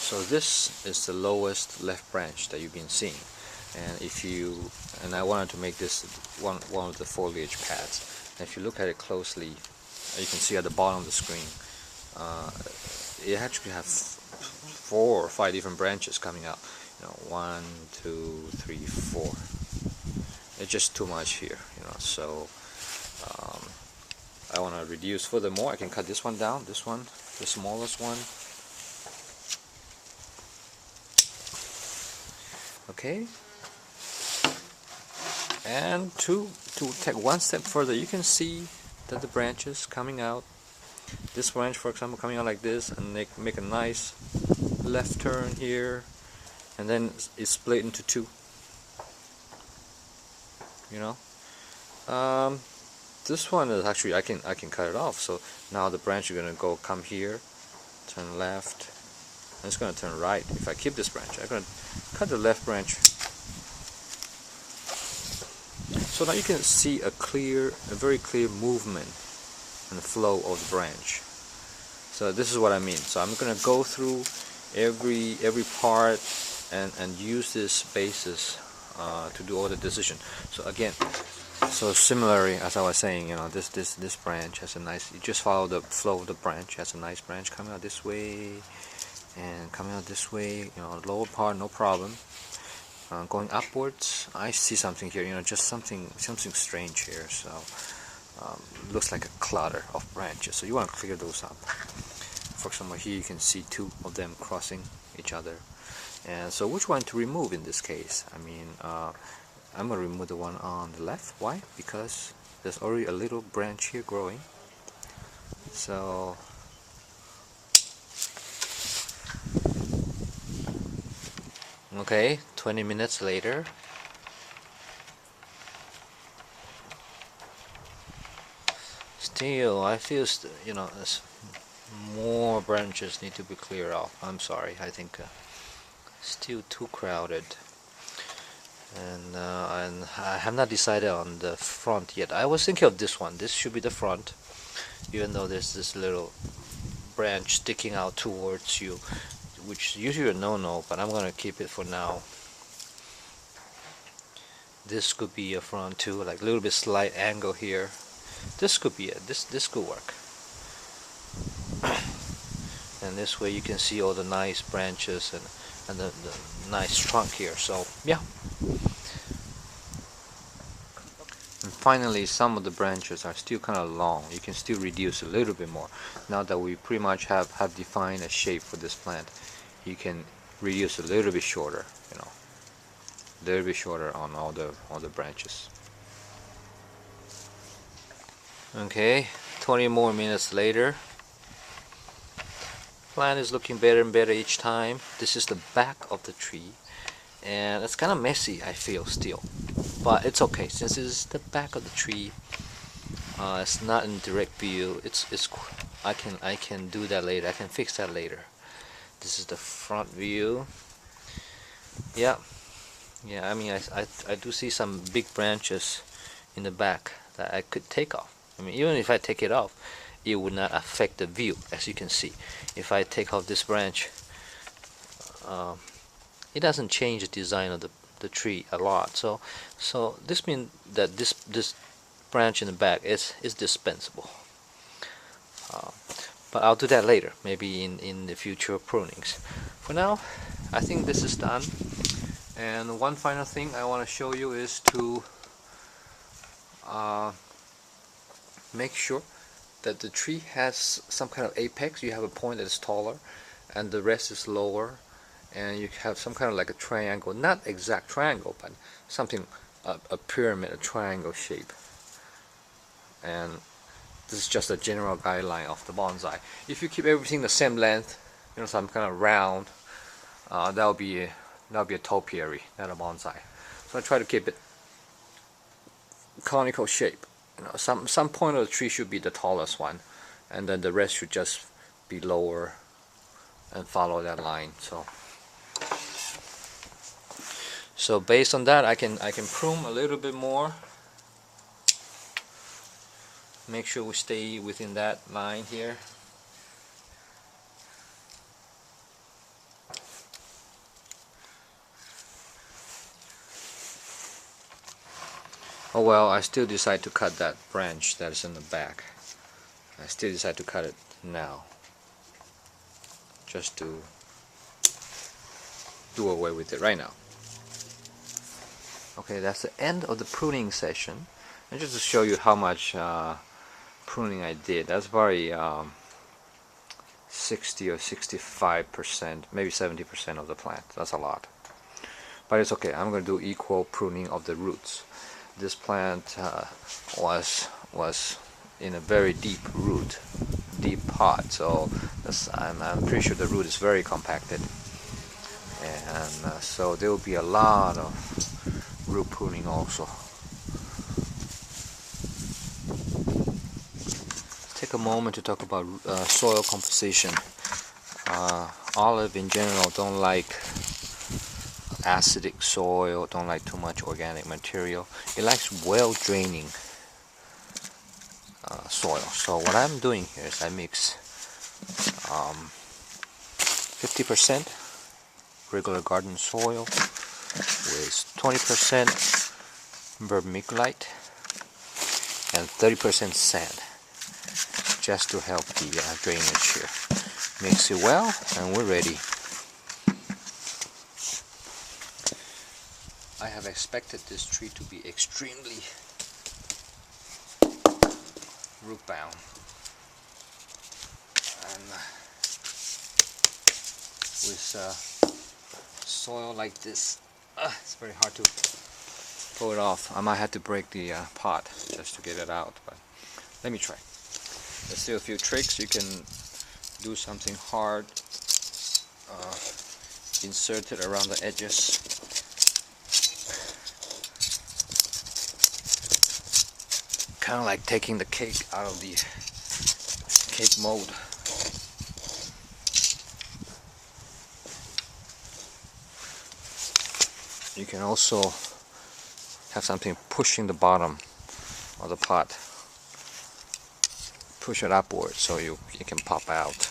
So this is the lowest left branch that you've been seeing, and I wanted to make this one of the foliage pads. And if you look at it closely, you can see at the bottom of the screen, it actually has 4 or 5 different branches coming out. 1, 2, 3, 4. It's just too much here, so I want to reduce furthermore. I can cut this one down, this one, the smallest one. Okay, and to take one step further, you can see that the branches coming out, this branch for example coming out like this, and they make a nice left turn here, and then it's split into 2. This one is actually I can cut it off. So now the branch is gonna come here, turn left, and it's gonna turn right. If I keep this branch, I'm gonna cut the left branch. So now you can see a very clear movement and flow of the branch. So this is what I mean. So I'm gonna go through every part and use this basis to do all the decision. So again, so similarly as I was saying, this branch has a nice. You just follow the flow of the branch. It has a nice branch coming out this way and coming out this way. Lower part no problem. Going upwards, I see something here. Just something strange here. So looks like a clutter of branches. So you want to clear those up. For example, here you can see 2 of them crossing each other. And so which one to remove in this case? I mean, I'm going to remove the one on the left. Why? Because there's already a little branch here growing. So okay, 20 minutes later. Still, I feel more branches need to be cleared off. I'm sorry, I think still too crowded, and I have not decided on the front yet. I was thinking of this one. This should be the front, even though there's this little branch sticking out towards you, which is usually a no-no, but I'm gonna keep it for now. This could be a front too, like a little bit slight angle here. This could be it. This could work. And this way you can see all the nice branches and the nice trunk here. So yeah. And finally, some of the branches are still kind of long. You can still reduce a little bit more. Now that we pretty much have defined a shape for this plant, you can reduce a little bit shorter, a little bit shorter on all the branches. Okay, 20 more minutes later. Plant is looking better and better each time. This is the back of the tree, and it's kind of messy, I feel still, but it's okay since it's the back of the tree. It's not in direct view. I can do that later. I can fix that later. This is the front view. Yeah. I mean, I do see some big branches in the back that I could take off. I mean, even if I take it off, it would not affect the view, as you can see. If I take off this branch, it doesn't change the design of the tree a lot. So this means that this branch in the back is dispensable. But I'll do that later, maybe in the future prunings. For now, I think this is done. And one final thing I want to show you is to make sure that the tree has some kind of apex. You have a point that is taller and the rest is lower, and you have some kind of like a triangle, not exact triangle, but something, a pyramid, a triangle shape. And this is just a general guideline of the bonsai. If you keep everything the same length, some kind of round, that'll be a topiary, not a bonsai. So I try to keep it conical shape. Some point of the tree should be the tallest one, and then the rest should just be lower and follow that line. So based on that, I can prune a little bit more. Make sure we stay within that line here. Oh well, I still decide to cut that branch that is in the back. I still decide to cut it now, just to do away with it right now. Okay, that's the end of the pruning session. And just to show you how much pruning I did, that's probably 60 or 65%, maybe 70% of the plant. That's a lot. But it's okay, I'm going to do equal pruning of the roots. This plant was in a very deep pot, so I'm pretty sure the root is very compacted, and so there will be a lot of root pruning also. Take a moment to talk about soil composition. Olive in general don't like acidic soil, don't like too much organic material. It likes well draining soil. So what I'm doing here is I mix 50% regular garden soil with 20% vermiculite and 30% sand, just to help the drainage here. Mix it well and we're ready. I have expected this tree to be extremely root bound, and with soil like this, it's very hard to pull it off. I might have to break the pot just to get it out, but let me try. There's still a few tricks. You can do something hard, insert it around the edges. Kind of like taking the cake out of the cake mold. You can also have something pushing the bottom of the pot. Push it upward so it can pop out.